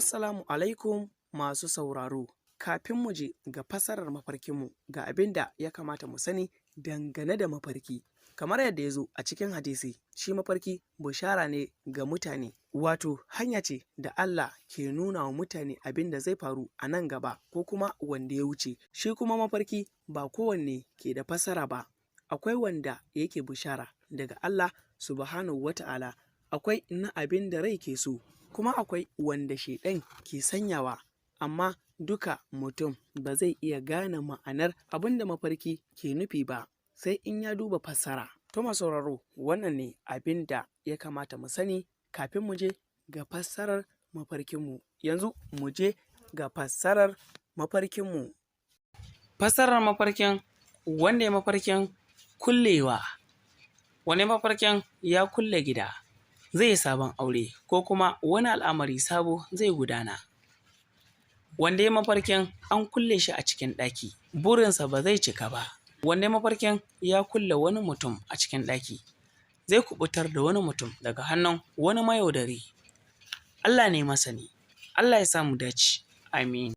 Assalamu alaikum masu sauraro. Kafin mu je ga fasarar mafarkinmu ga abin da ya kamata mu sani dangane da mafarki. Kamar yadda ya zo a cikin hadisi, shi mafarki bushara ne ga mutane, wato hanya ce da Allah ke nuna wa mutane abin da zai faru a nan gaba ko kuma wanda ya wuce. Shi kuma mafarki ba kowanne ke da fasara ba, akwai wanda yake bushara daga Allah subhanahu wata'ala, akwai na abin da rai ke so, kuma akwai wanda shaiɗan ke sanyawa, amma duka mutum ba zai iya gane ma'anar abin da mafarki ke nufi ba sai in ya duba fassara. To sauraro, wannan ne abin da ya kamata mu sani kafin mu je ga fassarar mafarkinmu. Yanzu mu je ga fassarar mafarkinmu. Fassarar mafarkin wanda ya mafarkin kullewa, wani mafarkin ya kulle gida, zai yi sabon aure ko kuma wani al'amari sabo zai gudana. Wanda ya mafarkin an kulle shi a cikin ɗaki, burinsa ba zai cika ba. Wanda ya mafarkin ya kulle wani mutum a cikin ɗaki, zai kuɓutar da wani mutum daga hannun wani mayaudari. Allah ne masani, Allah ya sa mu dace, amin.